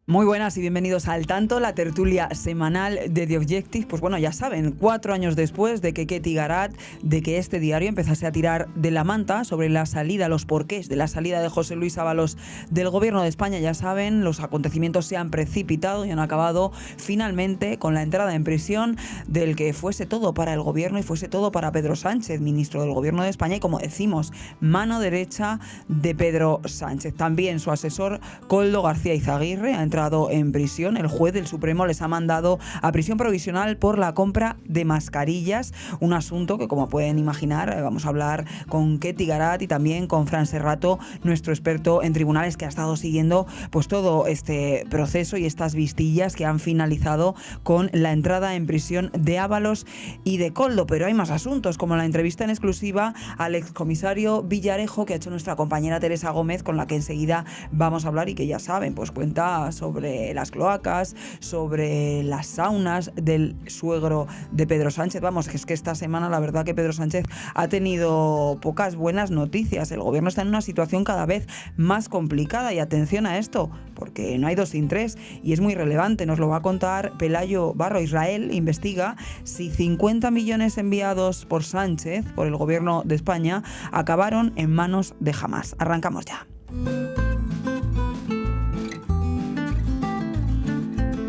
Muy buenas y bienvenidos al Tanto, la tertulia semanal de The Objective. Pues bueno, ya saben, 4 años después de que Ketty Garat, de que este diario empezase a tirar de la manta sobre la salida, los porqués de la salida de José Luis Ábalos del gobierno de España, ya saben, los acontecimientos se han precipitado y han acabado finalmente con la entrada en prisión del que fuese todo para el gobierno y fuese todo para Pedro Sánchez, ministro del gobierno de España y, como decimos, mano derecha de Pedro Sánchez. También su asesor Koldo García Izaguirre ha entrado en prisión. El juez del Supremo les ha mandado a prisión provisional por la compra de mascarillas, un asunto que, como pueden imaginar, vamos a hablar con Ketty Garat y también con Fran Serrato, nuestro experto en tribunales, que ha estado siguiendo pues todo este proceso y estas vistillas que han finalizado con la entrada en prisión de Ábalos y de Koldo. Pero hay más asuntos, como la entrevista en exclusiva al excomisario Villarejo que ha hecho nuestra compañera Teresa Gómez, con la que enseguida vamos a hablar y que, ya saben, pues cuenta sobre las cloacas, sobre las saunas del suegro de Pedro Sánchez. Vamos, que es que esta semana la verdad que Pedro Sánchez ha tenido pocas buenas noticias. El gobierno está en una situación cada vez más complicada y atención a esto, porque no hay dos sin tres y es muy relevante. Nos lo va a contar Pelayo Barro. Israel investiga si 50 millones enviados por Sánchez, por el gobierno de España, acabaron en manos de Hamás. Arrancamos ya.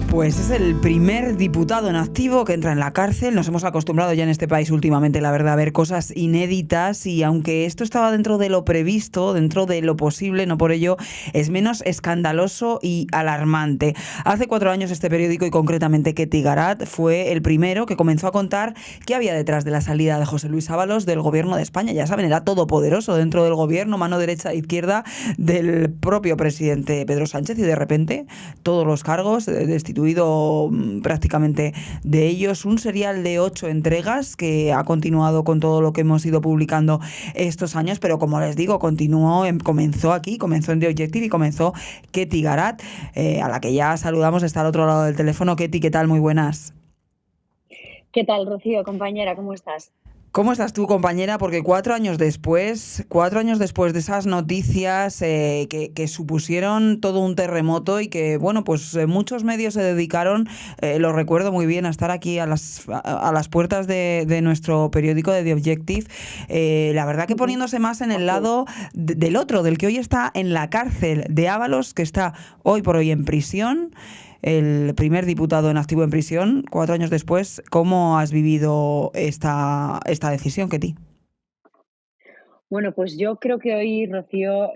Pues es el primer diputado en activo que entra en la cárcel. Nos hemos acostumbrado ya en este país últimamente, la verdad, a ver cosas inéditas, y aunque esto estaba dentro de lo previsto, dentro de lo posible, no por ello es menos escandaloso y alarmante. Hace 4 años este periódico, y concretamente Ketty Garat, fue el primero que comenzó a contar qué había detrás de la salida de José Luis Ábalos del gobierno de España. Ya saben, era todopoderoso dentro del gobierno, mano derecha e izquierda del propio presidente Pedro Sánchez, y de repente todos los cargos, destituido prácticamente de ellos. Un serial de 8 entregas que ha continuado con todo lo que hemos ido publicando estos años, pero como les digo, comenzó aquí, comenzó en The Objective y comenzó Ketty Garat, a la que ya saludamos, está al otro lado del teléfono. Ketty, ¿qué tal? Muy buenas. ¿Qué tal, Rocío, compañera? ¿Cómo estás? ¿Cómo estás tú, compañera? Porque 4 años después de esas noticias que supusieron todo un terremoto y que, bueno, pues muchos medios se dedicaron, lo recuerdo muy bien, a estar aquí a las puertas de nuestro periódico de The Objective, la verdad que Ujú. poniéndose más en el Así es. lado del otro, del que hoy está en la cárcel, de Ábalos, que está hoy por hoy en prisión, el primer diputado en activo en prisión, 4 años después. ¿Cómo has vivido esta decisión, Ketty? Bueno, pues yo creo que hoy, Rocío,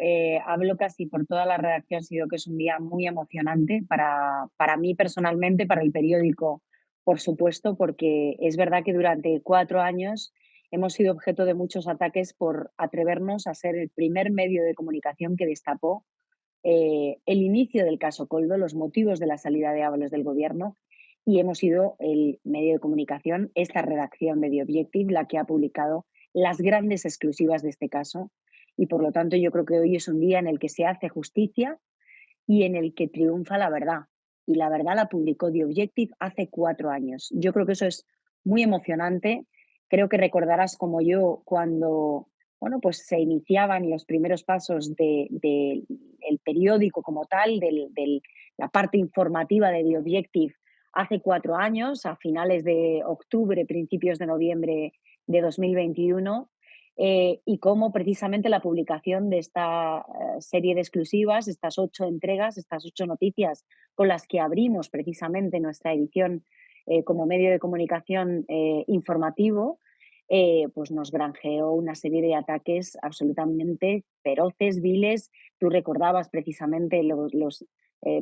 hablo casi por toda la redacción, ha sido que es un día muy emocionante para mí personalmente, para el periódico, por supuesto, porque es verdad que durante 4 años hemos sido objeto de muchos ataques por atrevernos a ser el primer medio de comunicación que destapó el inicio del caso Coldo, los motivos de la salida de Ábalos del gobierno, y hemos sido el medio de comunicación, esta redacción de The Objective, la que ha publicado las grandes exclusivas de este caso. Y por lo tanto, yo creo que hoy es un día en el que se hace justicia y en el que triunfa la verdad. Y la verdad la publicó The Objective hace 4 años. Yo creo que eso es muy emocionante. Creo que recordarás como yo cuando, bueno, pues se iniciaban los primeros pasos del el periódico como tal, la parte informativa de The Objective hace 4 años, a finales de octubre, principios de noviembre de 2021, y cómo precisamente la publicación de esta serie de exclusivas, estas 8 entregas, estas 8 noticias con las que abrimos precisamente nuestra edición como medio de comunicación informativo, pues nos granjeó una serie de ataques absolutamente feroces, viles. Tú recordabas precisamente los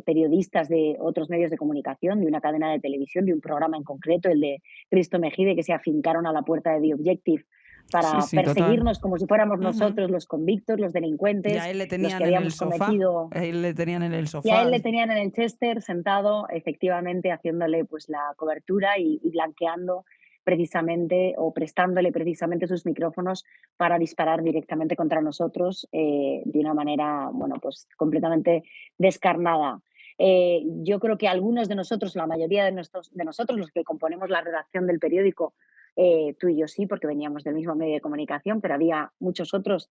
periodistas de otros medios de comunicación, de una cadena de televisión, de un programa en concreto, el de Risto Mejide, que se afincaron a la puerta de The Objective Sí, para sí, total. perseguirnos como si fuéramos Ujú. nosotros los convictos, los Y a delincuentes, él le los que tenían en el habíamos sofá. cometido. A él le tenían en el Y a él sofá. le tenían en el Chester sentado, efectivamente, haciéndole pues la cobertura y blanqueando precisamente o prestándole precisamente sus micrófonos para disparar directamente contra nosotros de una manera, bueno, pues completamente descarnada. Yo creo que algunos de nosotros, la mayoría de nosotros, los que componemos la redacción del periódico, tú y yo sí, porque veníamos del mismo medio de comunicación, pero había muchos otros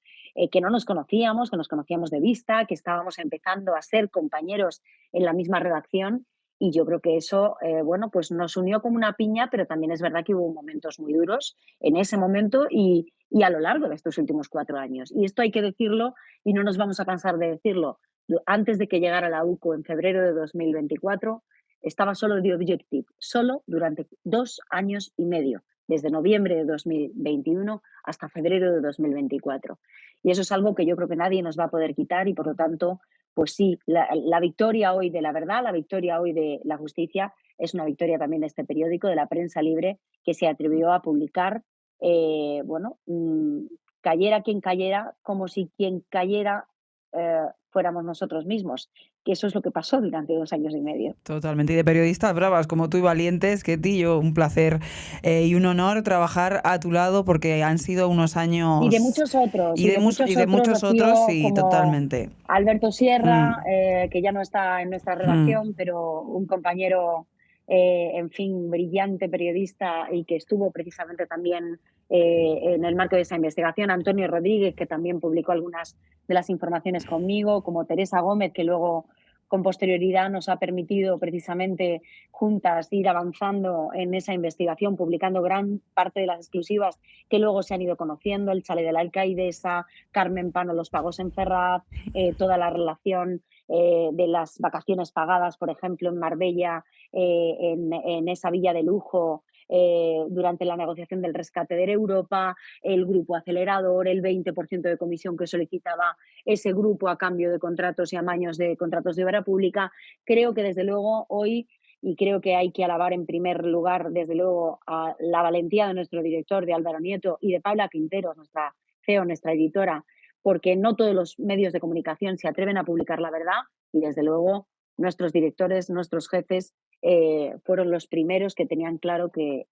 que no nos conocíamos, que nos conocíamos de vista, que estábamos empezando a ser compañeros en la misma redacción. Y yo creo que eso, bueno, pues nos unió como una piña, pero también es verdad que hubo momentos muy duros en ese momento y a lo largo de estos últimos 4 años. Y esto hay que decirlo y no nos vamos a cansar de decirlo. Antes de que llegara la UCO en febrero de 2024, estaba solo The Objective, solo durante 2 años y medio, desde noviembre de 2021 hasta febrero de 2024. Y eso es algo que yo creo que nadie nos va a poder quitar y por lo tanto, pues sí, la victoria hoy de la verdad, la victoria hoy de la justicia, es una victoria también de este periódico, de la prensa libre, que se atrevió a publicar, bueno, cayera quien cayera, como si quien cayera fuéramos nosotros mismos, que eso es lo que pasó durante 2 años y medio. Totalmente. Y de periodistas bravas como tú y valientes, Ketty, yo un placer y un honor trabajar a tu lado porque han sido unos Y de años muchos otros, y de y muchos de otros, muchos otros, Rocío, sí, como totalmente. Alberto Mm, Sierra, que ya no está en nuestra mm. redacción, pero un compañero, en fin, brillante periodista y que estuvo precisamente también en el marco de esa investigación, Antonio Rodríguez, que también publicó algunas de las informaciones conmigo, como Teresa Gómez, que luego con posterioridad nos ha permitido precisamente juntas ir avanzando en esa investigación, publicando gran parte de las exclusivas que luego se han ido conociendo, el chale de la alcaidesa, Carmen Pano, los pagos en Ferraz, toda la relación de las vacaciones pagadas, por ejemplo, en Marbella, en esa villa de lujo, durante la negociación del rescate de Europa, el grupo acelerador, el 20% de comisión que solicitaba ese grupo a cambio de contratos y amaños de contratos de obra pública. Creo que desde luego hoy y creo que hay que alabar en primer lugar, desde luego, a la valentía de nuestro director, de Álvaro Nieto, y de Paula Quintero, nuestra CEO, nuestra editora, porque no todos los medios de comunicación se atreven a publicar la verdad y, desde luego, nuestros directores, nuestros jefes, fueron los primeros que tenían claro que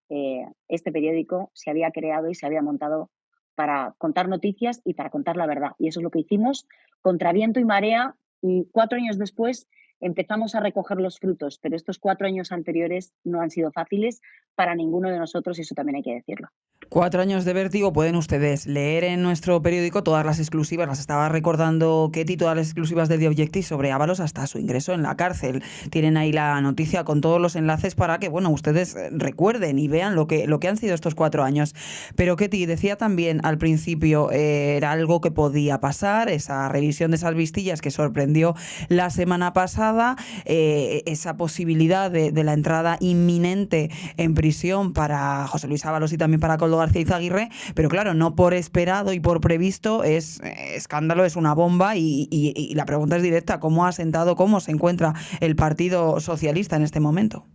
este periódico se había creado y se había montado para contar noticias y para contar la verdad. Y eso es lo que hicimos contra viento y marea y 4 años después empezamos a recoger los frutos, pero estos 4 años anteriores no han sido fáciles para ninguno de nosotros y eso también hay que decirlo. 4 años de vértigo, pueden ustedes leer en nuestro periódico todas las exclusivas, las estaba recordando Ketty, todas las exclusivas de The Objective sobre Ábalos hasta su ingreso en la cárcel. Tienen ahí la noticia con todos los enlaces para que, bueno, ustedes recuerden y vean lo que han sido estos 4 años. Pero Ketty decía también al principio, era algo que podía pasar, esa revisión de esas vistillas que sorprendió la semana pasada, esa posibilidad de la entrada inminente en prisión para José Luis Ábalos y también para Coldo García Izaguirre, pero claro, no por esperado y por previsto, es escándalo, es una bomba y la pregunta es directa, ¿cómo ha sentado, cómo se encuentra el Partido Socialista en este momento?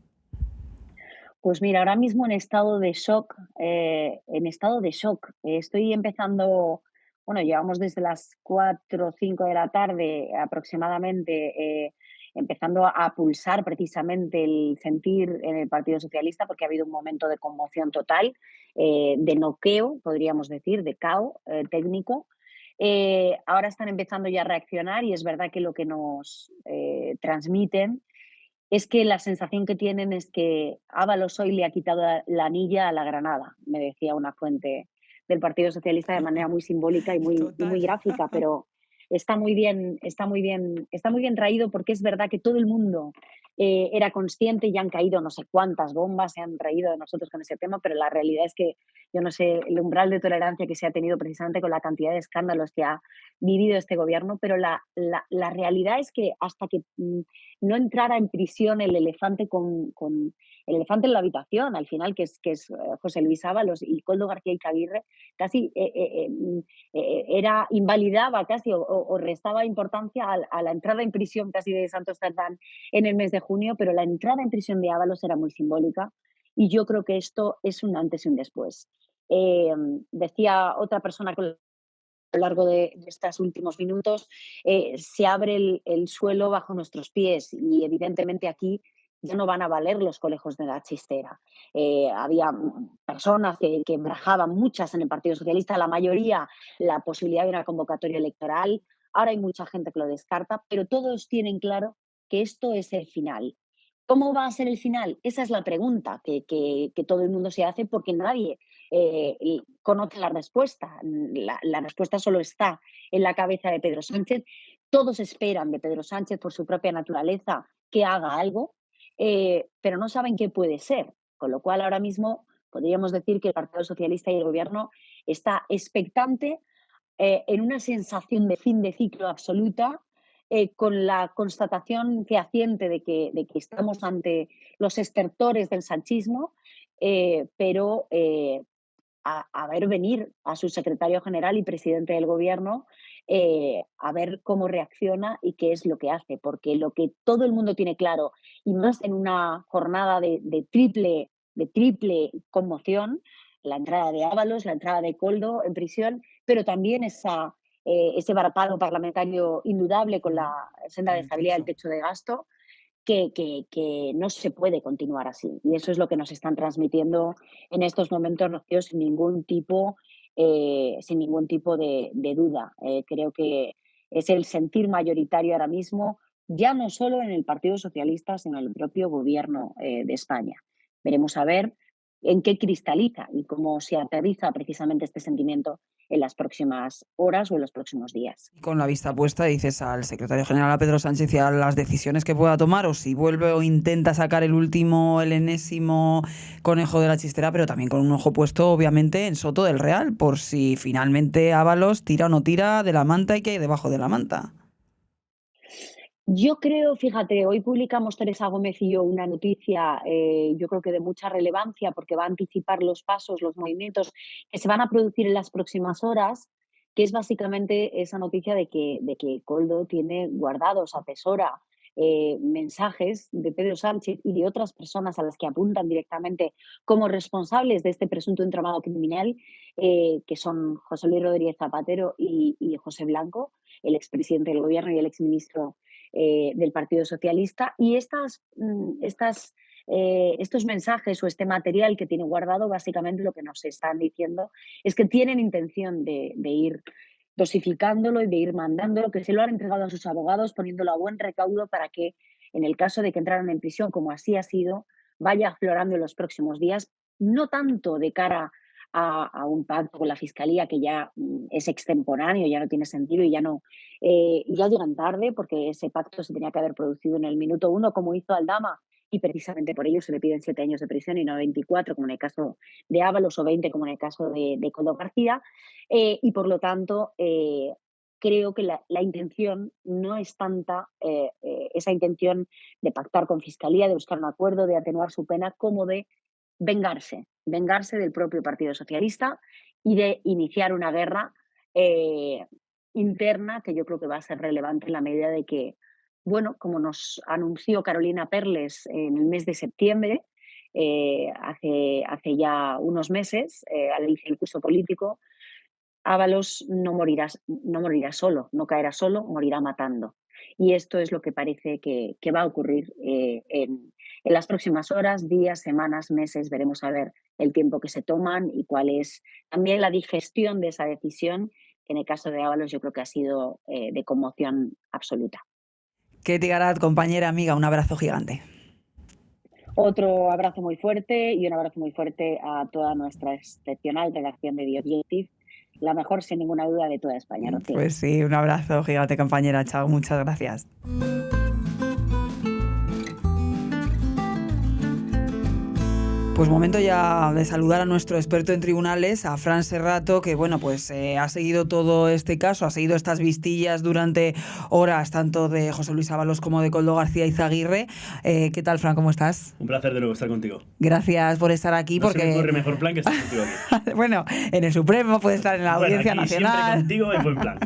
Pues mira, ahora mismo en estado de shock, en estado de shock. Estoy empezando, bueno, llevamos desde las 4 o 5 de la tarde aproximadamente, empezando a pulsar precisamente el sentir en el Partido Socialista, porque ha habido un momento de conmoción total, de noqueo, podríamos decir, de caos técnico. Ahora están empezando ya a reaccionar y es verdad que lo que nos transmiten es que la sensación que tienen es que Ábalos hoy le ha quitado la anilla a la granada, me decía una fuente del Partido Socialista de manera muy simbólica y Total. muy gráfica, pero está muy bien, está muy bien, está muy bien traído porque es verdad que todo el mundo era consciente y han caído no sé cuántas bombas, se han reído de nosotros con ese tema, pero la realidad es que yo no sé el umbral de tolerancia que se ha tenido precisamente con la cantidad de escándalos que ha vivido este gobierno, pero la realidad es que hasta que no entrara en prisión el elefante con el elefante en la habitación, al final, que es José Luis Ábalos y Koldo García Izaguirre, casi era, invalidaba casi o restaba importancia a la entrada en prisión casi de Santos Cerdán en el mes de junio, pero la entrada en prisión de Ábalos era muy simbólica y yo creo que esto es un antes y un después. Eh, Decía otra persona que a lo largo de estos últimos minutos, se abre el suelo bajo nuestros pies y evidentemente aquí ya no van a valer los conejos de la chistera. Había personas que barajaban, muchas en el Partido Socialista, la mayoría la posibilidad de una convocatoria electoral. Ahora hay mucha gente que lo descarta, pero todos tienen claro que esto es el final. ¿Cómo va a ser el final? Esa es la pregunta que todo el mundo se hace porque nadie y conoce la respuesta. La respuesta solo está en la cabeza de Pedro Sánchez. Todos esperan de Pedro Sánchez, por su propia naturaleza, que haga algo, pero no saben qué puede ser. Con lo cual, ahora mismo podríamos decir que el Partido Socialista y el Gobierno está expectante, en una sensación de fin de ciclo absoluta, con la constatación fehaciente de que estamos ante los estertores del sanchismo, pero a ver venir a su secretario general y presidente del gobierno, a ver cómo reacciona y qué es lo que hace, porque lo que todo el mundo tiene claro, y más en una jornada de triple conmoción, la entrada de Ábalos, la entrada de Koldo en prisión, pero también ese varapalo parlamentario indudable con la senda de El estabilidad del techo. techo de gasto, que no se puede continuar así. Y eso es lo que nos están transmitiendo en estos momentos, Rocío, sin ningún tipo de duda. Creo que es el sentir mayoritario ahora mismo, ya no solo en el Partido Socialista, sino en el propio Gobierno de España. Veremos a ver en qué cristaliza y cómo se aterriza precisamente este sentimiento en las próximas horas o en los próximos días. Con la vista puesta, dices al secretario general, a Pedro Sánchez, y a las decisiones que pueda tomar, o si vuelve o intenta sacar el enésimo conejo de la chistera, pero también con un ojo puesto, obviamente, en Soto del Real, por si finalmente Ábalos tira o no tira de la manta y qué hay debajo de la manta. Yo creo, fíjate, hoy publicamos Teresa Gómez y yo una noticia, yo creo que de mucha relevancia, porque va a anticipar los pasos, los movimientos que se van a producir en las próximas horas, que es básicamente esa noticia de que Koldo tiene guardados, atesora mensajes de Pedro Sánchez y de otras personas a las que apuntan directamente como responsables de este presunto entramado criminal, que son José Luis Rodríguez Zapatero y José Blanco, el expresidente del gobierno y el exministro del Partido Socialista. Y estos mensajes o este material que tiene guardado, básicamente lo que nos están diciendo es que tienen intención de ir dosificándolo y de ir mandándolo, que se lo han entregado a sus abogados, poniéndolo a buen recaudo para que, en el caso de que entraran en prisión, como así ha sido, vaya aflorando en los próximos días, no tanto de cara a un pacto con la Fiscalía que ya es extemporáneo, ya no tiene sentido y ya llegan tarde, porque ese pacto se tenía que haber producido en el minuto uno, como hizo Aldama, y precisamente por ello se le piden 7 años de prisión y no 24, como en el caso de Ábalos, o 20, como en el caso de Coldo García. Y por lo tanto, creo que la intención no es tanta, esa intención de pactar con Fiscalía, de buscar un acuerdo, de atenuar su pena, como de vengarse del propio Partido Socialista y de iniciar una guerra eh, interna, que yo creo que va a ser relevante en la medida de que, bueno, como nos anunció Carolina Perles en el mes de septiembre, hace ya unos meses, al inicio del curso político, Ábalos no morirá solo, no caerá solo, morirá matando. Y esto es lo que parece que va a ocurrir en las próximas horas, días, semanas, meses. Veremos a ver el tiempo que se toman y cuál es también la digestión de esa decisión, que en el caso de Ábalos yo creo que ha sido de conmoción absoluta. Ketty Garat, compañera, amiga, un abrazo gigante. Otro abrazo muy fuerte y un abrazo muy fuerte a toda nuestra excepcional redacción de The Objective, la mejor sin ninguna duda de toda España, Rocío. Pues sí, un abrazo gigante, compañera. Chao, muchas gracias. Pues momento ya de saludar a nuestro experto en tribunales, a Fran Serrato, que bueno, pues ha seguido todo este caso, ha seguido estas vistillas durante horas, tanto de José Luis Ábalos como de Koldo García Izaguirre. ¿Qué tal, Fran? ¿Cómo estás? Un placer de nuevo estar contigo. Gracias por estar aquí. No porque se me ocurre mejor plan que estar contigo aquí. Bueno, en el Supremo, puede estar en la Audiencia aquí Nacional. Siempre contigo es buen plan.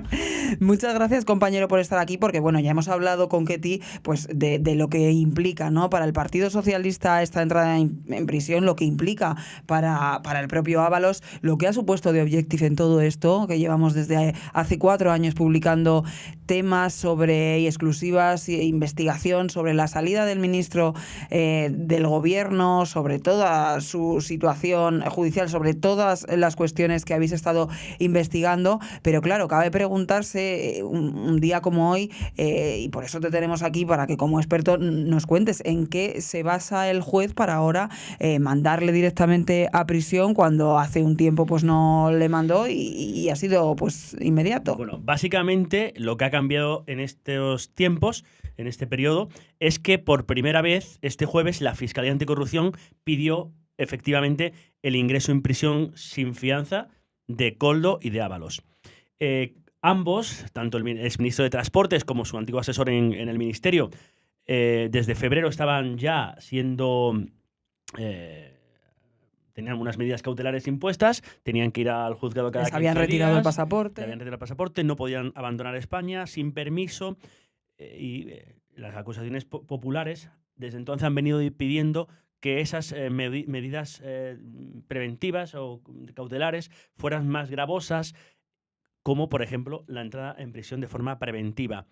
Muchas gracias, compañero, por estar aquí, porque bueno, ya hemos hablado con Ketty pues, de lo que implica, ¿no?, para el Partido Socialista esta entrada en prisión, lo que implica para el propio Ábalos, lo que ha supuesto The Objective en todo esto, que llevamos desde hace 4 años publicando temas sobre y exclusivas e investigación sobre la salida del ministro del gobierno, sobre toda su situación judicial, sobre todas las cuestiones que habéis estado investigando. Pero claro, cabe preguntarse un día como hoy, y por eso te tenemos aquí, para que como experto nos cuentes en qué se basa el juez para ahora mandarle directamente a prisión cuando hace un tiempo pues no le mandó y ha sido pues inmediato. Bueno, básicamente lo que ha cambiado en estos tiempos, en este periodo, es que por primera vez este jueves la Fiscalía Anticorrupción pidió efectivamente el ingreso en prisión sin fianza de Koldo y de Ábalos. Ambos, tanto el exministro de Transportes como su antiguo asesor en el ministerio, desde febrero estaban ya siendo... tenían unas medidas cautelares impuestas, tenían que ir al juzgado cada 15 días. Les habían retirado el pasaporte. Le habían retirado el pasaporte, no podían abandonar España sin permiso las acusaciones populares desde entonces han venido pidiendo que esas medidas preventivas o cautelares fueran más gravosas, como por ejemplo la entrada en prisión de forma preventiva.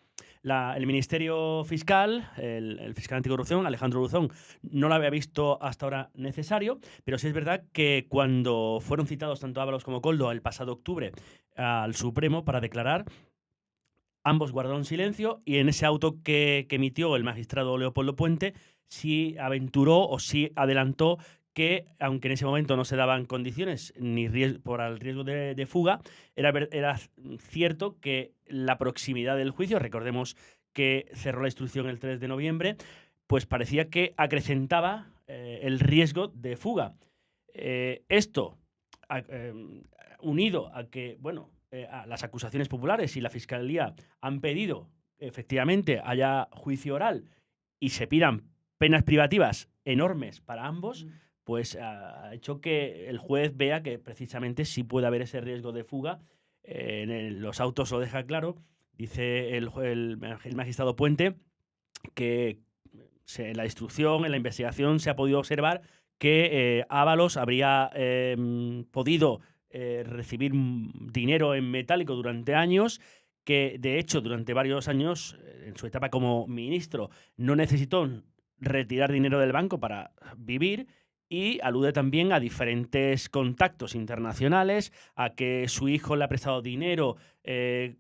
El Ministerio Fiscal, el fiscal anticorrupción, Alejandro Luzón, no lo había visto hasta ahora necesario, pero sí es verdad que cuando fueron citados tanto Ábalos como Koldo el pasado octubre al Supremo para declarar, ambos guardaron silencio y en ese auto que emitió el magistrado Leopoldo Puente sí aventuró o sí adelantó que, aunque en ese momento no se daban condiciones ni por el riesgo de fuga, era cierto que la proximidad del juicio, recordemos que cerró la instrucción el 3 de noviembre, pues parecía que acrecentaba el riesgo de fuga. Esto, unido a que, bueno, a las acusaciones populares y la Fiscalía han pedido, efectivamente, haya juicio oral y se pidan penas privativas enormes para ambos, pues ha hecho que el juez vea que precisamente sí puede haber ese riesgo de fuga. Los autos lo deja claro. Dice el magistrado Puente que en la instrucción, en la investigación, se ha podido observar que Ábalos habría podido recibir dinero en metálico durante años, que de hecho durante varios años, en su etapa como ministro, no necesitó retirar dinero del banco para vivir, y alude también a diferentes contactos internacionales, a que su hijo le ha prestado dinero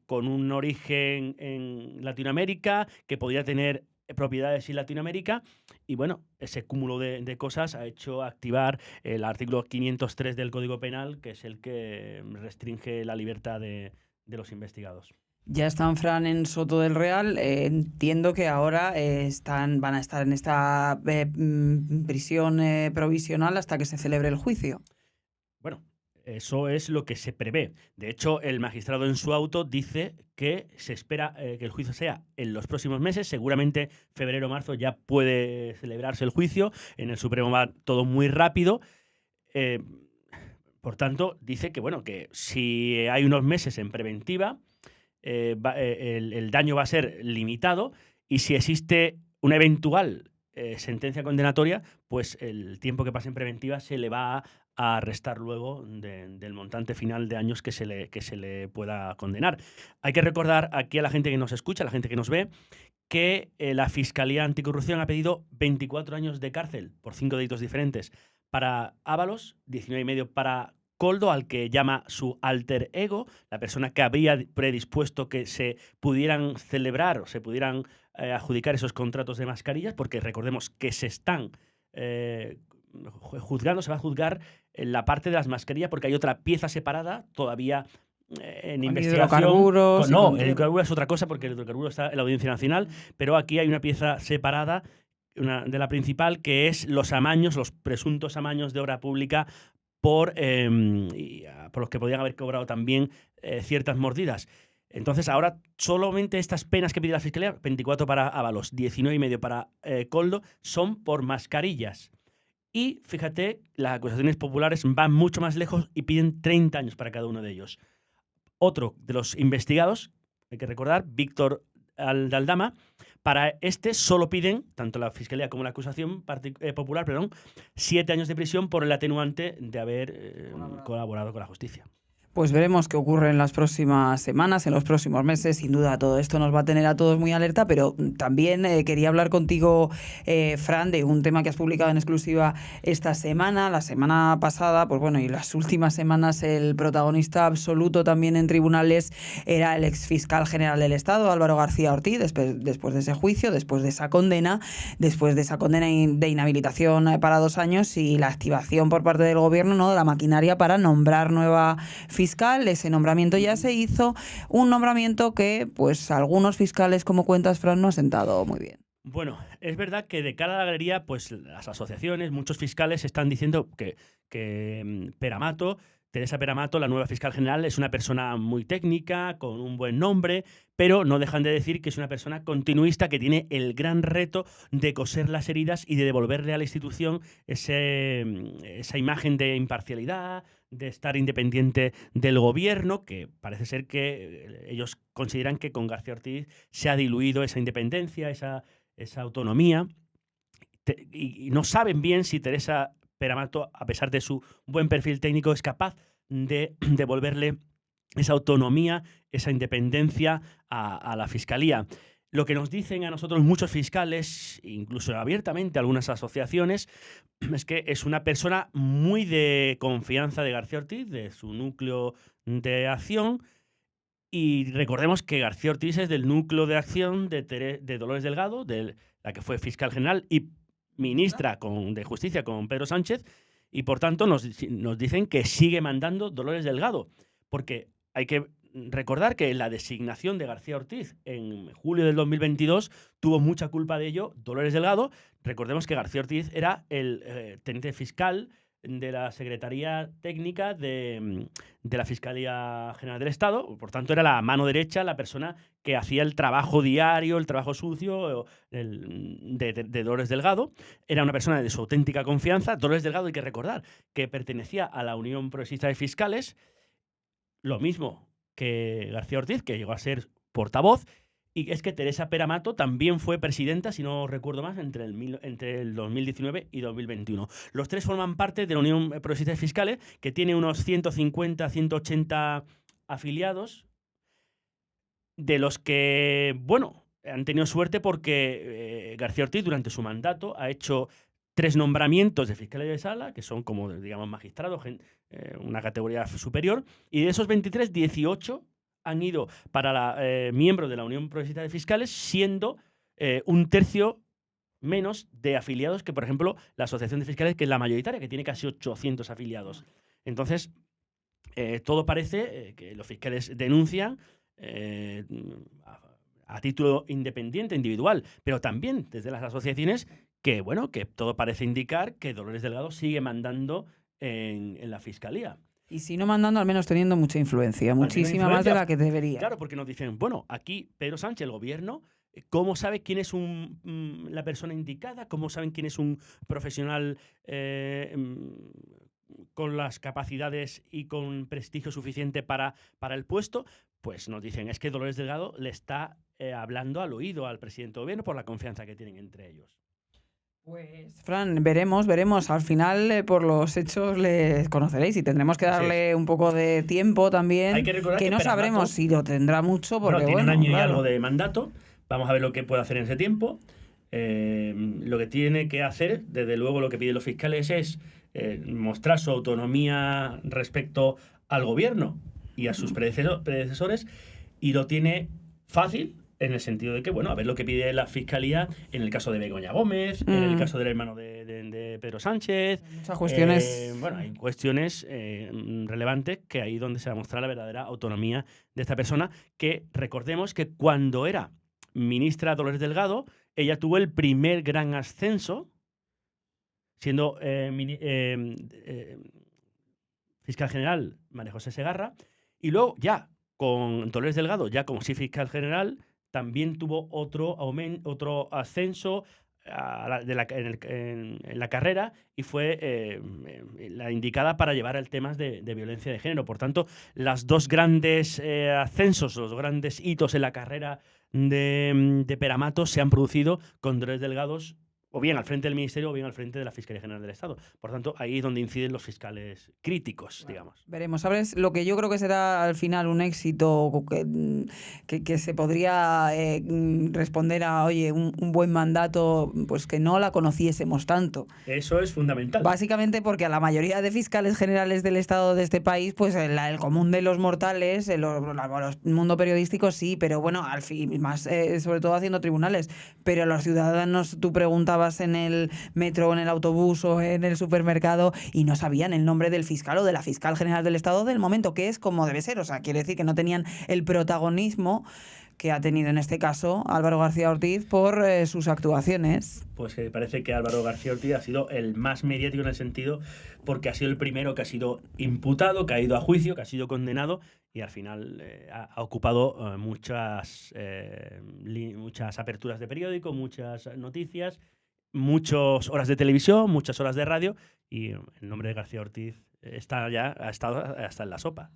con un origen en Latinoamérica, que podría tener propiedades en Latinoamérica, y bueno, ese cúmulo de cosas ha hecho activar el artículo 503 del Código Penal, que es el que restringe la libertad de los investigados. Ya están, Fran, en Soto del Real. Entiendo que ahora van a estar en esta prisión provisional hasta que se celebre el juicio. Bueno, eso es lo que se prevé. De hecho, el magistrado en su auto dice que se espera que el juicio sea en los próximos meses. Seguramente febrero o marzo ya puede celebrarse el juicio. En el Supremo va todo muy rápido. Por tanto, dice que, bueno, que si hay unos meses en preventiva, el daño va a ser limitado, y si existe una eventual sentencia condenatoria, pues el tiempo que pase en preventiva se le va a restar luego del montante final de años que se le pueda condenar. Hay que recordar aquí a la gente que nos escucha, a la gente que nos ve, que la Fiscalía Anticorrupción ha pedido 24 años de cárcel por 5 delitos diferentes para Ábalos, 19,5 para Koldo, al que llama su alter ego, la persona que habría predispuesto que se pudieran celebrar o se pudieran adjudicar esos contratos de mascarillas, porque recordemos que se están juzgando, se va a juzgar en la parte de las mascarillas, porque hay otra pieza separada todavía en investigación. Hidrocarburos. No, el hidrocarburo es otra cosa, porque el hidrocarburo está en la Audiencia Nacional, pero aquí hay una pieza separada de la principal, que es los amaños, los presuntos amaños de obra pública por los que podían haber cobrado también ciertas mordidas. Entonces, ahora solamente estas penas que pide la Fiscalía, 24 para Ábalos, 19,5 para Koldo, son por mascarillas. Y fíjate, las acusaciones populares van mucho más lejos y piden 30 años para cada uno de ellos. Otro de los investigados, hay que recordar, Víctor Aldama, para este solo piden, tanto la Fiscalía como la acusación popular, 7 años de prisión por el atenuante de haber colaborado con la justicia. Pues veremos qué ocurre en las próximas semanas, en los próximos meses. Sin duda, todo esto nos va a tener a todos muy alerta, pero también quería hablar contigo, Fran, de un tema que has publicado en exclusiva esta semana. La semana pasada, pues bueno, y las últimas semanas, el protagonista absoluto también en tribunales era el exfiscal general del Estado, Álvaro García Ortiz, después de ese juicio, después de esa condena de inhabilitación para 2 años y la activación por parte del gobierno, ¿no?, de la maquinaria para nombrar nueva fiscal. Ese nombramiento ya se hizo, un nombramiento que pues algunos fiscales, como cuentas, Fran, no ha sentado muy bien. Bueno, es verdad que de cara a la galería, pues las asociaciones, muchos fiscales están diciendo que Teresa Peramato, la nueva fiscal general, es una persona muy técnica, con un buen nombre, pero no dejan de decir que es una persona continuista que tiene el gran reto de coser las heridas y de devolverle a la institución esa imagen de imparcialidad, de estar independiente del gobierno, que parece ser que ellos consideran que con García Ortiz se ha diluido esa independencia, esa autonomía, y no saben bien si Teresa Peramato, a pesar de su buen perfil técnico, es capaz de devolverle esa autonomía, esa independencia a la Fiscalía. Lo que nos dicen a nosotros muchos fiscales, incluso abiertamente algunas asociaciones, es que es una persona muy de confianza de García Ortiz, de su núcleo de acción. Y recordemos que García Ortiz es del núcleo de acción de Dolores Delgado, de la que fue fiscal general y ministra de Justicia con Pedro Sánchez, y por tanto nos dicen que sigue mandando Dolores Delgado, porque hay que recordar que la designación de García Ortiz en julio del 2022 tuvo mucha culpa de ello Dolores Delgado. Recordemos que García Ortiz era el teniente fiscal de la Secretaría Técnica de la Fiscalía General del Estado, por tanto era la mano derecha, la persona que hacía el trabajo diario, el trabajo sucio de Dolores Delgado. Era una persona de su auténtica confianza. Dolores Delgado, hay que recordar, que pertenecía a la Unión Progresista de Fiscales, lo mismo que García Ortiz, que llegó a ser portavoz. Y es que Teresa Peramato también fue presidenta, si no recuerdo más, entre el 2019 y 2021. Los tres forman parte de la Unión Progresista de Fiscales, que tiene unos 150, 180 afiliados, de los que, bueno, han tenido suerte porque García Ortiz durante su mandato ha hecho 3 nombramientos de fiscales de sala, que son como, digamos, magistrados, una categoría superior, y de esos 23, 18 han ido para miembros de la Unión Progresista de Fiscales, siendo un tercio menos de afiliados que, por ejemplo, la Asociación de Fiscales, que es la mayoritaria, que tiene casi 800 afiliados. Entonces, todo parece que los fiscales denuncian a título independiente, individual, pero también desde las asociaciones, que, bueno, que todo parece indicar que Dolores Delgado sigue mandando en la Fiscalía. Y si no mandando, al menos teniendo mucha influencia, muchísima más de la que debería. Claro, porque nos dicen, bueno, aquí Pedro Sánchez, el gobierno, ¿cómo sabe quién es la persona indicada? ¿Cómo saben quién es un profesional con las capacidades y con prestigio suficiente para el puesto? Pues nos dicen, es que Dolores Delgado le está hablando al oído al presidente del gobierno por la confianza que tienen entre ellos. Pues, Fran, veremos. Al final, por los hechos, les conoceréis y tendremos que darle un poco de tiempo también. Hay que recordar que no sabremos si lo tendrá mucho, porque tiene un año y algo de mandato. Vamos a ver lo que puede hacer en ese tiempo. Lo que tiene que hacer, desde luego, lo que piden los fiscales es mostrar su autonomía respecto al gobierno y a sus predecesores, y lo tiene fácil, en el sentido de que, bueno, a ver lo que pide la Fiscalía en el caso de Begoña Gómez, en el caso del hermano de Pedro Sánchez. Muchas cuestiones. Bueno, hay cuestiones relevantes que ahí donde se va a mostrar la verdadera autonomía de esta persona, que recordemos que cuando era ministra Dolores Delgado, ella tuvo el primer gran ascenso, siendo fiscal general María José Segarra, y luego ya con Dolores Delgado, ya como sí fiscal general, también tuvo otro ascenso en la carrera, y fue la indicada para llevar el tema de violencia de género. Por tanto, los dos grandes ascensos, los grandes hitos en la carrera de Peramato se han producido con Dolores Delgado o bien al frente del Ministerio o bien al frente de la Fiscalía General del Estado. Por tanto, ahí es donde inciden los fiscales críticos, digamos. Veremos. ¿Sabes? Lo que yo creo que será al final un éxito que se podría responder a, oye, un buen mandato, pues que no la conociésemos tanto. Eso es fundamental. Básicamente porque a la mayoría de fiscales generales del Estado de este país, pues el común de los mortales, el mundo periodístico sí, pero bueno, al fin, más sobre todo haciendo tribunales. Pero los ciudadanos, tú preguntabas en el metro, o en el autobús o en el supermercado y no sabían el nombre del fiscal o de la fiscal general del Estado del momento, que es como debe ser. O sea, quiere decir que no tenían el protagonismo que ha tenido en este caso Álvaro García Ortiz por sus actuaciones. Pues parece que Álvaro García Ortiz ha sido el más mediático en el sentido porque ha sido el primero que ha sido imputado, que ha ido a juicio, que ha sido condenado y al final ha ocupado muchas aperturas de periódico, muchas noticias, muchas horas de televisión, muchas horas de radio y el nombre de García Ortiz ha estado hasta en la sopa.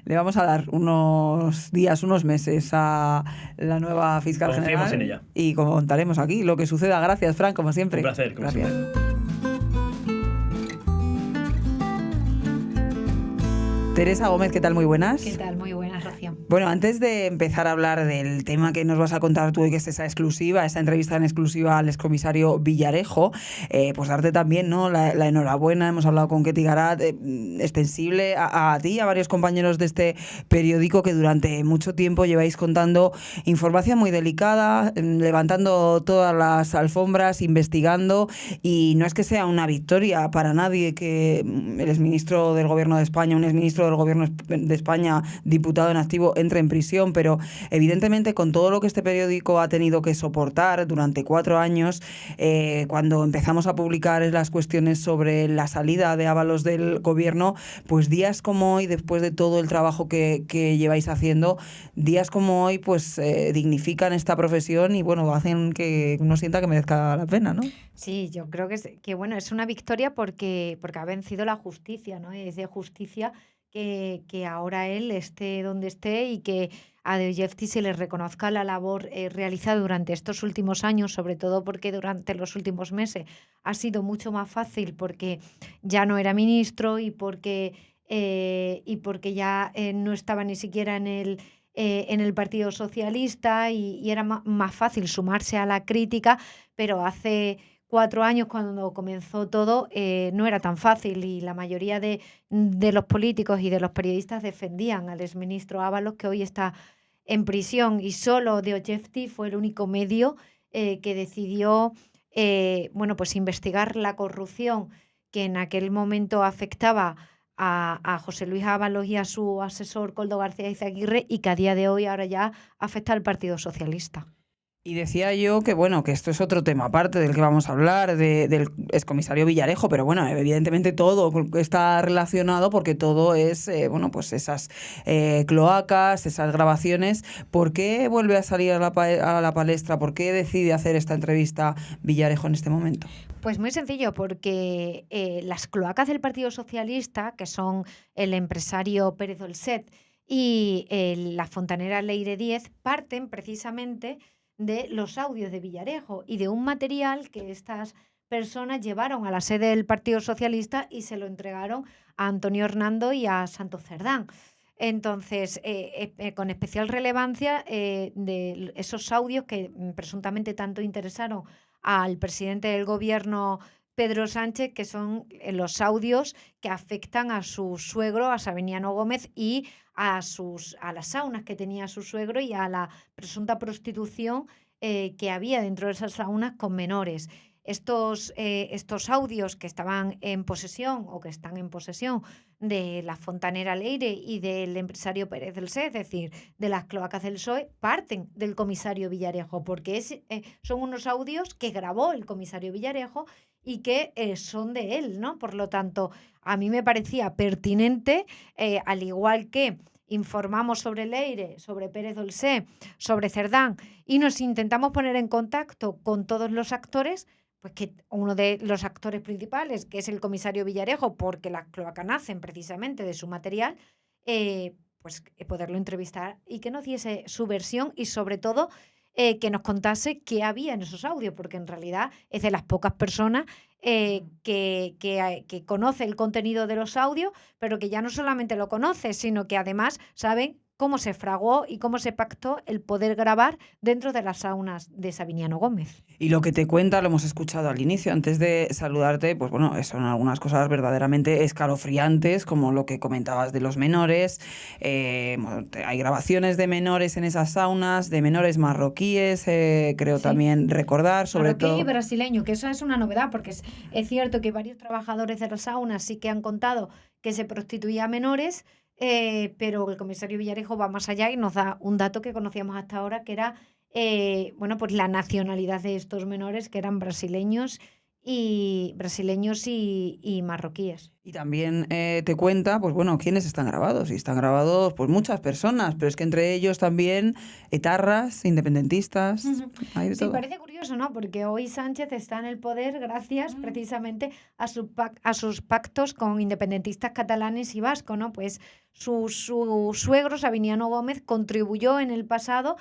Le vamos a dar unos días, unos meses a la nueva fiscal Confiemos general en ella. Y contaremos aquí lo que suceda. Gracias, Fran, como siempre. Un placer. Gracias. Teresa Gómez, ¿qué tal? Muy buenas. ¿Qué tal? Muy buenas, Rocío. Bueno, antes de empezar a hablar del tema que nos vas a contar tú hoy, que es esa exclusiva, esa entrevista en exclusiva al excomisario Villarejo, pues darte también, ¿no?, la enhorabuena. Hemos hablado con Ketty Garat, extensible a ti y a varios compañeros de este periódico que durante mucho tiempo lleváis contando información muy delicada, levantando todas las alfombras, investigando, y no es que sea una victoria para nadie que el exministro del Gobierno de España, un exministro del Gobierno de España, diputado en activo, entre en prisión, pero evidentemente con todo lo que este periódico ha tenido que soportar durante 4 años, cuando empezamos a publicar las cuestiones sobre la salida de Ábalos del Gobierno, pues días como hoy, después de todo el trabajo que lleváis haciendo, días como hoy pues dignifican esta profesión y bueno, hacen que uno sienta que merezca la pena, ¿no? Sí, yo creo que bueno, es una victoria porque ha vencido la justicia, ¿no? Es de justicia que ahora él esté donde esté y que a De Giefti se le reconozca la labor realizada durante estos últimos años, sobre todo porque durante los últimos meses ha sido mucho más fácil porque ya no era ministro y porque ya no estaba ni siquiera en el Partido Socialista y era más fácil sumarse a la crítica, pero hace 4 años, cuando comenzó todo, no era tan fácil y la mayoría de los políticos y de los periodistas defendían al exministro Ábalos, que hoy está en prisión, y solo De Giefti fue el único medio que decidió pues investigar la corrupción que en aquel momento afectaba a José Luis Ábalos y a su asesor Koldo García Izaguirre y que a día de hoy ahora ya afecta al Partido Socialista. Y decía yo que bueno, que esto es otro tema aparte del que vamos a hablar, del excomisario Villarejo, pero bueno, evidentemente todo está relacionado porque todo es, pues esas cloacas, esas grabaciones. ¿Por qué vuelve a salir a la palestra? ¿Por qué decide hacer esta entrevista Villarejo en este momento? Pues muy sencillo, porque las cloacas del Partido Socialista, que son el empresario Pérez Dolcet y la fontanera Leire Díez, parten precisamente de los audios de Villarejo y de un material que estas personas llevaron a la sede del Partido Socialista y se lo entregaron a Antonio Hernando y a Santos Cerdán. Entonces, con especial relevancia de esos audios que presuntamente tanto interesaron al presidente del Gobierno, Pedro Sánchez, que son los audios que afectan a su suegro, a Sabiniano Gómez, y a las saunas que tenía su suegro y a la presunta prostitución que había dentro de esas saunas con menores. Estos audios que estaban en posesión o que están en posesión de la fontanera Leire y del empresario Pérez Dolcet, es decir, de las cloacas del PSOE, parten del comisario Villarejo, porque son unos audios que grabó el comisario Villarejo y que son de él, ¿no? Por lo tanto, a mí me parecía pertinente, al igual que informamos sobre Leire, sobre Pérez Dolcet, sobre Cerdán, y nos intentamos poner en contacto con todos los actores, pues que uno de los actores principales, que es el comisario Villarejo, porque las cloacas nacen precisamente de su material, poderlo entrevistar y que nos diese su versión y sobre todo que nos contase qué había en esos audios, porque en realidad es de las pocas personas que conoce el contenido de los audios, pero que ya no solamente lo conoce, sino que además saben cómo se fraguó y cómo se pactó el poder grabar dentro de las saunas de Sabiniano Gómez. Y lo que te cuenta, lo hemos escuchado al inicio, antes de saludarte, pues bueno, son algunas cosas verdaderamente escalofriantes, como lo que comentabas de los menores. Hay grabaciones de menores en esas saunas, de menores marroquíes, creo Sí. también recordar, sobre Marroquí y todo. brasileño, que eso es una novedad, porque es cierto que varios trabajadores de las saunas sí que han contado que se prostituía a menores, pero el comisario Villarejo va más allá y nos da un dato que conocíamos hasta ahora, que era bueno, pues la nacionalidad de estos menores, que eran brasileños y marroquíes. Y también te cuenta, pues bueno, quiénes están grabados. Y están grabados, pues muchas personas, pero es que entre ellos también etarras, independentistas, hay de Sí, todo. parece curioso, ¿no? Porque hoy Sánchez está en el poder gracias precisamente a sus pactos con independentistas catalanes y vascos, ¿no? Pues su suegro, Sabiniano Gómez, contribuyó en el pasado.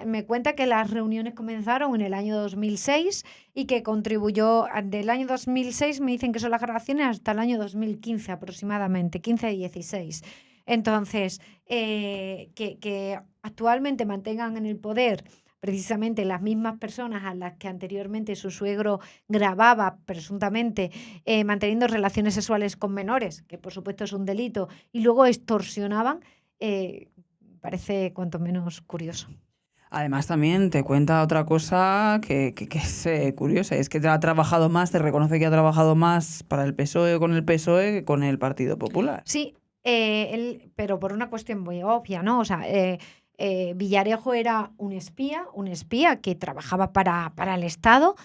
Me cuenta que las reuniones comenzaron en el año 2006 y que contribuyó del año 2006, me dicen que son las grabaciones, hasta el año 2015 aproximadamente, 15-16. Entonces, que actualmente mantengan en el poder precisamente las mismas personas a las que anteriormente su suegro grababa presuntamente manteniendo relaciones sexuales con menores, que por supuesto es un delito, y luego extorsionaban, parece cuanto menos curioso. Además también te cuenta otra cosa que es curiosa, es que ha trabajado más, te reconoce que ha trabajado más para el PSOE con el PSOE que con el Partido Popular. Sí, pero por una cuestión muy obvia, ¿no? O sea, Villarejo era un espía que trabajaba para el Estado,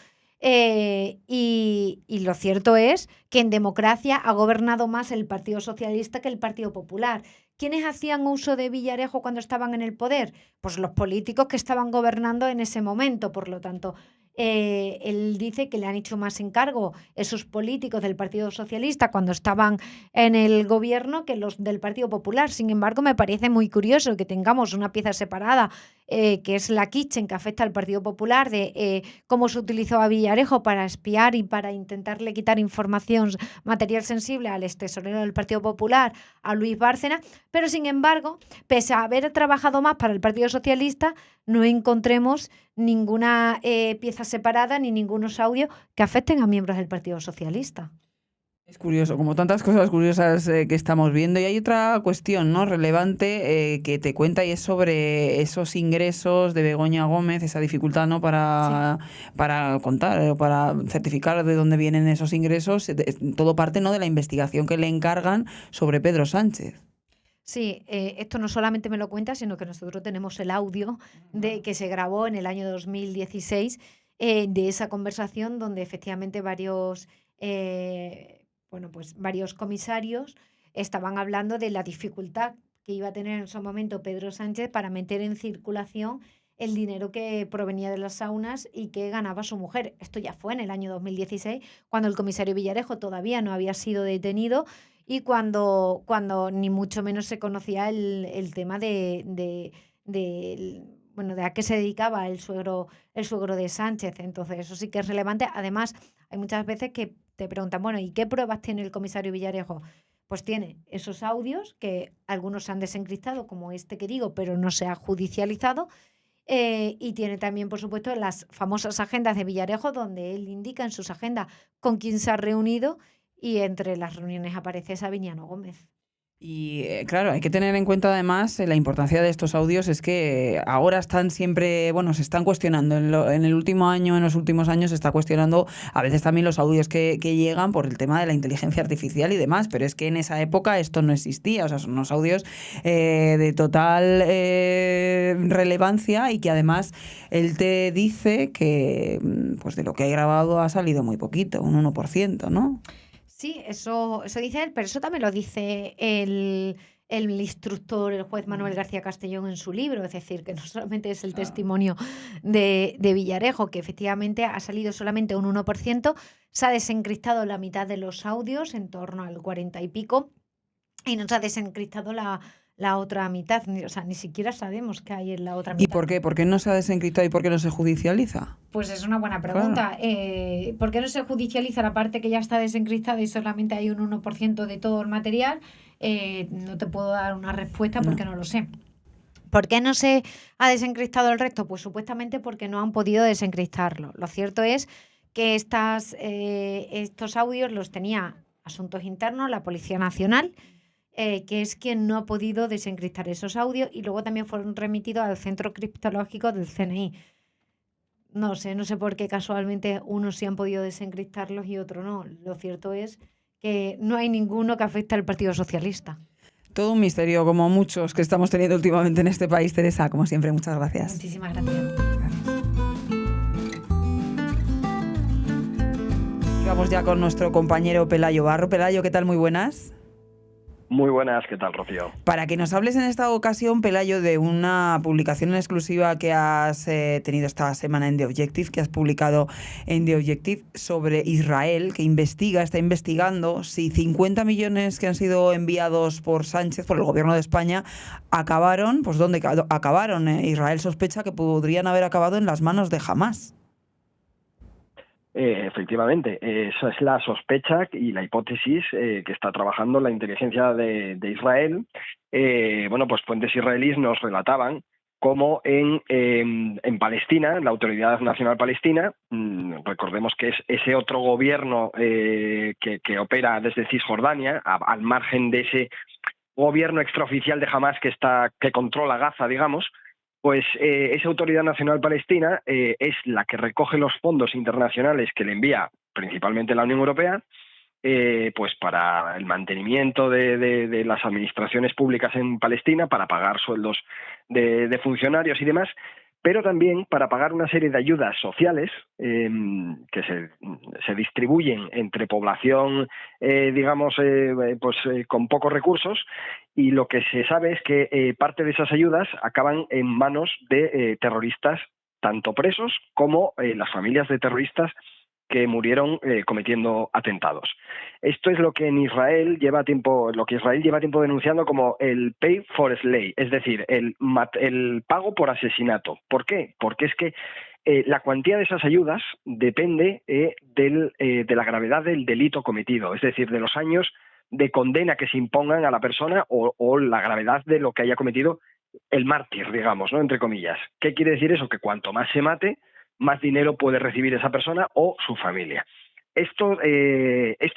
y lo cierto es que en democracia ha gobernado más el Partido Socialista que el Partido Popular. ¿Quiénes hacían uso de Villarejo cuando estaban en el poder? Pues los políticos que estaban gobernando en ese momento. Por lo tanto, él dice que le han hecho más encargo esos políticos del Partido Socialista cuando estaban en el gobierno que los del Partido Popular. Sin embargo, me parece muy curioso que tengamos una pieza separada, que es la Kitchen, que afecta al Partido Popular, de cómo se utilizó a Villarejo para espiar y para intentarle quitar información, material sensible al extesorero del Partido Popular, a Luis Bárcena, pero sin embargo, pese a haber trabajado más para el Partido Socialista, no encontremos ninguna pieza separada ni ningunos audios que afecten a miembros del Partido Socialista. Es curioso, como tantas cosas curiosas que estamos viendo. Y hay otra cuestión, ¿no?, relevante que te cuenta, y es sobre esos ingresos de Begoña Gómez, esa dificultad, ¿no?, para contar, para certificar de dónde vienen esos ingresos. Todo parte, ¿no?, de la investigación que le encargan sobre Pedro Sánchez. Sí, esto no solamente me lo cuenta, sino que nosotros tenemos el audio de que se grabó en el año 2016, de esa conversación donde efectivamente varios comisarios estaban hablando de la dificultad que iba a tener en ese momento Pedro Sánchez para meter en circulación el dinero que provenía de las saunas y que ganaba su mujer. Esto ya fue en el año 2016, cuando el comisario Villarejo todavía no había sido detenido y cuando ni mucho menos se conocía el tema de a qué se dedicaba el suegro de Sánchez. Entonces, eso sí que es relevante. Además, hay muchas veces que te preguntan, bueno, ¿y qué pruebas tiene el comisario Villarejo? Pues tiene esos audios, que algunos se han desencriptado, como este que digo, pero no se ha judicializado. Y tiene también, por supuesto, las famosas agendas de Villarejo, donde él indica en sus agendas con quién se ha reunido, y entre las reuniones aparece Sabiniano Gómez. Y claro, hay que tener en cuenta además la importancia de estos audios, es que ahora están siempre, se están cuestionando. En el último año, en los últimos años, se está cuestionando a veces también los audios que llegan por el tema de la inteligencia artificial y demás, pero es que en esa época esto no existía. O sea, son unos audios de total relevancia, y que además él te dice que pues de lo que hay grabado ha salido muy poquito, un 1%, ¿no? Sí, eso dice él, pero eso también lo dice el instructor, el juez Manuel García Castellón, en su libro. Es decir, que no solamente es el testimonio de Villarejo, que efectivamente ha salido solamente un 1%, se ha desencriptado la mitad de los audios, en torno al 40 y pico, y no se ha desencriptado la la otra mitad. O sea, ni siquiera sabemos qué hay en la otra ¿Y mitad. por qué? ¿Por qué no se ha desencriptado y por qué no se judicializa? Pues es una buena pregunta. ¿Por qué no se judicializa la parte que ya está desencriptada y solamente hay un 1% de todo el material? No te puedo dar una respuesta porque no lo sé. ¿Por qué no se ha desencriptado el resto? Pues supuestamente porque no han podido desencriptarlo. Lo cierto es que estos audios los tenía Asuntos Internos, la Policía Nacional, que es quien no ha podido desencriptar esos audios, y luego también fueron remitidos al Centro Criptológico del CNI. No sé por qué casualmente unos sí han podido desencriptarlos y otros no. Lo cierto es que no hay ninguno que afecte al Partido Socialista. Todo un misterio, como muchos que estamos teniendo últimamente en este país. Teresa, como siempre, muchas gracias. Muchísimas gracias. Y vamos ya con nuestro compañero Pelayo Barro. Pelayo, ¿qué tal? Muy buenas. Muy buenas, ¿qué tal, Rocío? Para que nos hables en esta ocasión, Pelayo, de una publicación en exclusiva que has tenido esta semana en The Objective, que has publicado en The Objective sobre Israel, que está investigando si 50 millones que han sido enviados por Sánchez, por el gobierno de España, acabaron, pues ¿dónde acabaron? Israel sospecha que podrían haber acabado en las manos de Hamás. Efectivamente, esa es la sospecha y la hipótesis que está trabajando la inteligencia de Israel. Bueno, pues fuentes israelíes nos relataban cómo en Palestina, la Autoridad Nacional Palestina, recordemos que es ese otro gobierno que opera desde Cisjordania, al margen de ese gobierno extraoficial de Hamás que controla Gaza, digamos. Pues esa Autoridad Nacional Palestina es la que recoge los fondos internacionales que le envía principalmente la Unión Europea, pues para el mantenimiento de las administraciones públicas en Palestina, para pagar sueldos de funcionarios y demás, pero también para pagar una serie de ayudas sociales que se distribuyen entre población, con pocos recursos, y lo que se sabe es que parte de esas ayudas acaban en manos de terroristas, tanto presos como las familias de terroristas que murieron cometiendo atentados. Esto es lo que Israel lleva tiempo denunciando como el pay for slay, es decir, el pago por asesinato. ¿Por qué? Porque es que la cuantía de esas ayudas depende de la gravedad del delito cometido, es decir, de los años de condena que se impongan a la persona o la gravedad de lo que haya cometido el mártir, digamos, ¿no? Entre comillas. ¿Qué quiere decir eso? Que cuanto más se mate, más dinero puede recibir esa persona o su familia. Esto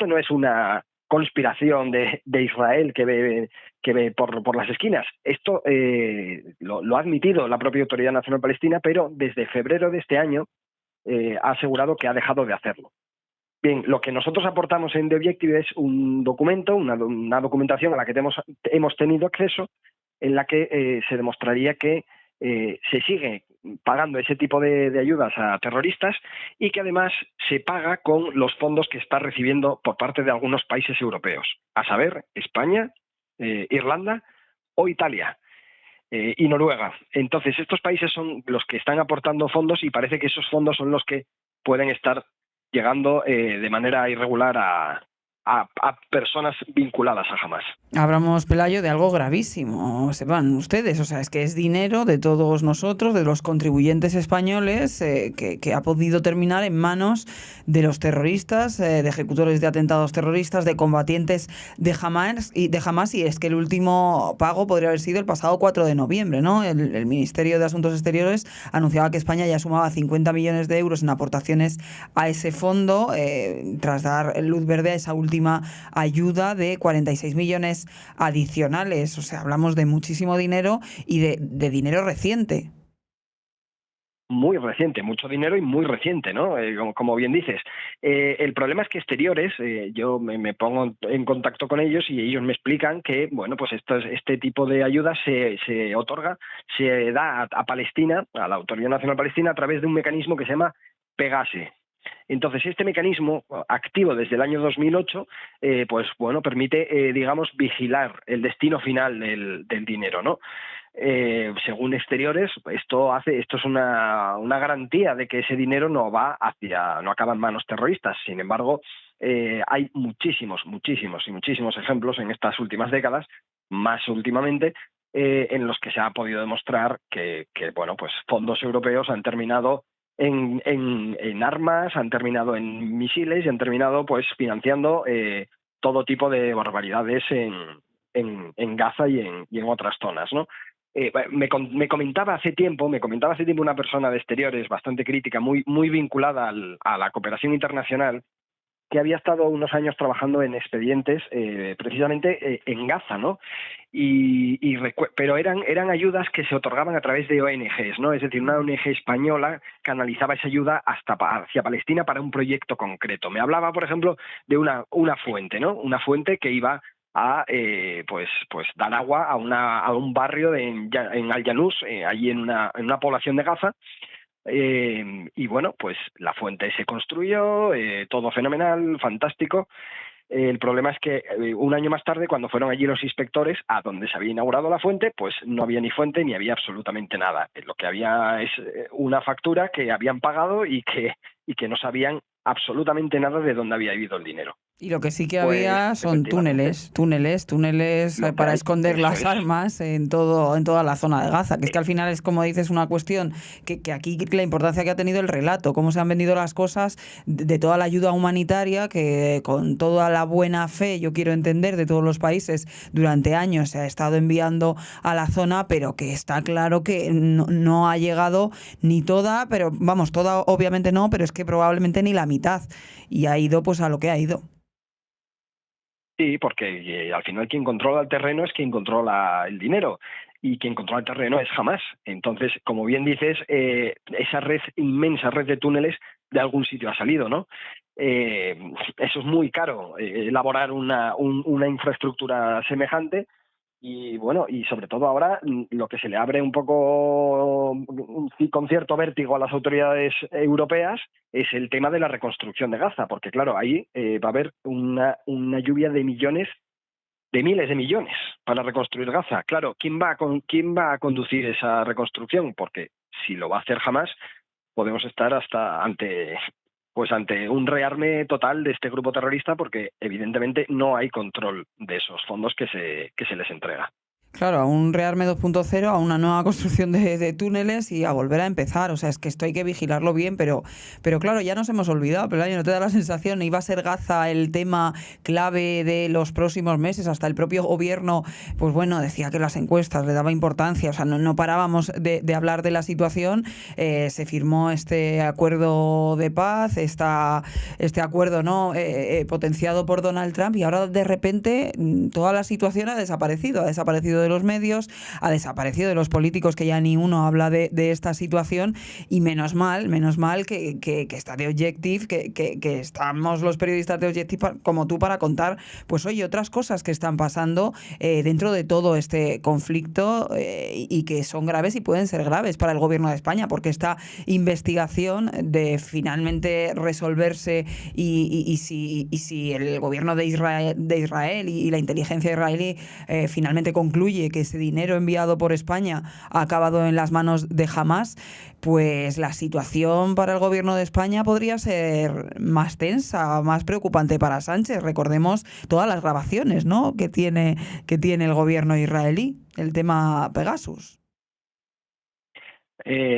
no es una conspiración de Israel que ve por las esquinas. Esto lo ha admitido la propia Autoridad Nacional Palestina, pero desde febrero de este año ha asegurado que ha dejado de hacerlo. Bien, lo que nosotros aportamos en The Objective es un documento, una documentación a la que hemos tenido acceso, en la que se demostraría que se sigue pagando ese tipo de ayudas a terroristas y que además se paga con los fondos que está recibiendo por parte de algunos países europeos, a saber, España, Irlanda o Italia y Noruega. Entonces, estos países son los que están aportando fondos y parece que esos fondos son los que pueden estar llegando de manera irregular a personas vinculadas a Hamás. Hablamos, Pelayo, de algo gravísimo, sepan ustedes. O sea, es que es dinero de todos nosotros, de los contribuyentes españoles, que ha podido terminar en manos de los terroristas, de ejecutores de atentados terroristas, de combatientes de Hamás, y es que el último pago podría haber sido el pasado 4 de noviembre, ¿no? El Ministerio de Asuntos Exteriores anunciaba que España ya sumaba 50 millones de euros en aportaciones a ese fondo, tras dar luz verde a esa última ayuda de 46 millones adicionales. O sea, hablamos de muchísimo dinero y de dinero reciente. Muy reciente, mucho dinero y muy reciente, ¿no? Como bien dices. El problema es que Exteriores, yo me pongo en contacto con ellos y ellos me explican que, bueno, pues este tipo de ayuda se otorga, se da a Palestina, a la Autoridad Nacional Palestina, a través de un mecanismo que se llama Pegase. Entonces, este mecanismo, activo desde el año 2008, pues bueno, permite, vigilar el destino final del dinero, ¿no? Según Exteriores, esto es una garantía de que ese dinero no acaba en manos terroristas. Sin embargo, hay muchísimos ejemplos en estas últimas décadas, más últimamente, en los que se ha podido demostrar que bueno, pues fondos europeos han terminado en armas, han terminado en misiles y han terminado pues financiando todo tipo de barbaridades en Gaza y en otras zonas, ¿no? Me comentaba hace tiempo una persona de exteriores bastante crítica, muy vinculada a la cooperación internacional, que había estado unos años trabajando en expedientes precisamente en Gaza, ¿no? Pero eran ayudas que se otorgaban a través de ONGs, ¿no? Es decir, una ONG española canalizaba esa ayuda hacia Palestina para un proyecto concreto. Me hablaba, por ejemplo, de una fuente, ¿no? Una fuente que iba a pues dar agua a un barrio en Al-Yanus, allí en una población de Gaza. Y bueno, pues la fuente se construyó, todo fenomenal, fantástico. El problema es que un año más tarde, cuando fueron allí los inspectores a donde se había inaugurado la fuente, pues no había ni fuente ni había absolutamente nada. Lo que había es una factura que habían pagado y que no sabían absolutamente nada de dónde había ido el dinero. Y lo que sí que Pues había son efectivamente, túneles lo que para hay, esconder eso las es. armas en toda la zona de Gaza, que es que al final es, como dices, una cuestión que aquí la importancia que ha tenido el relato, cómo se han vendido las cosas de toda la ayuda humanitaria que con toda la buena fe, yo quiero entender, de todos los países durante años se ha estado enviando a la zona, pero que está claro que no ha llegado ni toda, pero vamos, toda obviamente no, pero es que probablemente ni la mitad, y ha ido pues a lo que ha ido. Sí, porque al final quien controla el terreno es quien controla el dinero y quien controla el terreno es Hamás. Entonces, como bien dices, esa inmensa red de túneles de algún sitio ha salido, ¿no? Eso es muy caro, elaborar una infraestructura semejante. Y bueno, y sobre todo ahora lo que se le abre un poco con cierto vértigo a las autoridades europeas es el tema de la reconstrucción de Gaza, porque claro, ahí va a haber una lluvia de millones, de miles de millones para reconstruir Gaza. Claro, ¿quién va a conducir esa reconstrucción? Porque si lo va a hacer jamás, podemos estar hasta ante un rearme total de este grupo terrorista, porque evidentemente no hay control de esos fondos que se les entrega. Claro, a un rearme 2.0, a una nueva construcción de túneles y a volver a empezar. O sea, es que esto hay que vigilarlo bien, pero claro, ya nos hemos olvidado, Pelayo, ¿no te da la sensación? Iba a ser Gaza el tema clave de los próximos meses, hasta el propio gobierno, pues bueno, decía que las encuestas le daba importancia, o sea, no parábamos de hablar de la situación. Se firmó este acuerdo de paz, este acuerdo no potenciado por Donald Trump, y ahora de repente toda la situación ha desaparecido de los medios, ha desaparecido de los políticos, que ya ni uno habla de esta situación, y menos mal que está The Objective, que estamos los periodistas de Objective como tú para contar, pues oye, otras cosas que están pasando dentro de todo este conflicto y que son graves y pueden ser graves para el gobierno de España, porque esta investigación de finalmente resolverse y si el gobierno de Israel y la inteligencia israelí finalmente concluye que ese dinero enviado por España ha acabado en las manos de Hamás, pues la situación para el gobierno de España podría ser más tensa, más preocupante para Sánchez. Recordemos todas las grabaciones, ¿no?, que tiene el gobierno israelí, el tema Pegasus.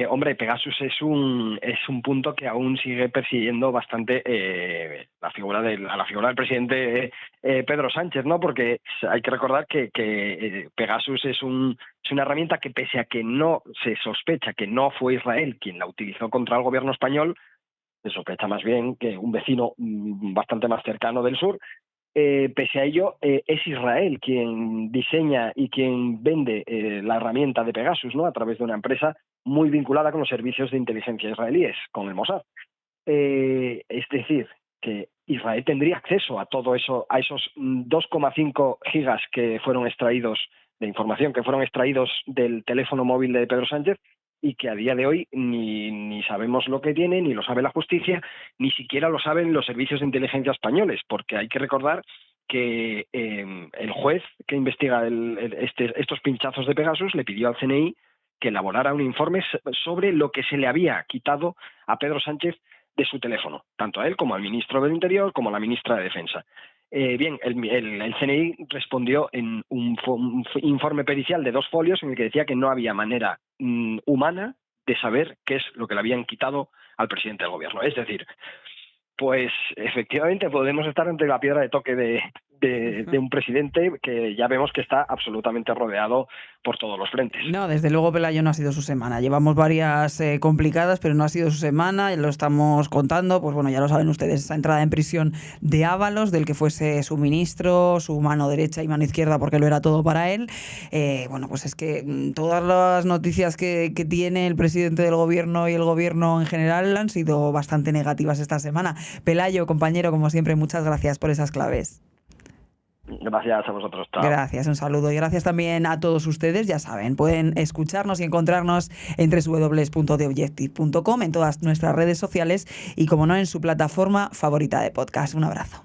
Hombre, Pegasus es un punto que aún sigue persiguiendo bastante a la figura del presidente Pedro Sánchez, ¿no? Porque hay que recordar que Pegasus es una herramienta que, pese a que no se sospecha que no fue Israel quien la utilizó contra el gobierno español, se sospecha más bien que un vecino bastante más cercano del sur. Pese a ello, es Israel quien diseña y quien vende la herramienta de Pegasus, ¿no?, a través de una empresa muy vinculada con los servicios de inteligencia israelíes, con el Mossad. Es decir, que Israel tendría acceso a todo eso, a esos 2,5 gigas que fueron extraídos de información, que fueron extraídos del teléfono móvil de Pedro Sánchez, y que a día de hoy ni sabemos lo que tiene, ni lo sabe la justicia, ni siquiera lo saben los servicios de inteligencia españoles, porque hay que recordar que el juez que investiga estos pinchazos de Pegasus le pidió al CNI que elaborara un informe sobre lo que se le había quitado a Pedro Sánchez de su teléfono, tanto a él como al ministro del Interior, como a la ministra de Defensa. Bien, el CNI respondió en un informe pericial de 2 folios en el que decía que no había manera humana de saber qué es lo que le habían quitado al presidente del gobierno. Es decir, pues efectivamente podemos estar ante la piedra de toque de un presidente que ya vemos que está absolutamente rodeado por todos los frentes. No, desde luego, Pelayo, no ha sido su semana. Llevamos varias complicadas, pero no ha sido su semana, lo estamos contando. Pues bueno, ya lo saben ustedes, esa entrada en prisión de Ábalos, del que fuese su ministro, su mano derecha y mano izquierda, porque lo era todo para él. Bueno, pues es que todas las noticias que tiene el presidente del gobierno y el gobierno en general han sido bastante negativas esta semana. Pelayo, compañero, como siempre, muchas gracias por esas claves. Gracias a vosotros. Chao. Gracias, un saludo. Y gracias también a todos ustedes. Ya saben, pueden escucharnos y encontrarnos en www.theobjective.com, en todas nuestras redes sociales y, como no, en su plataforma favorita de podcast. Un abrazo.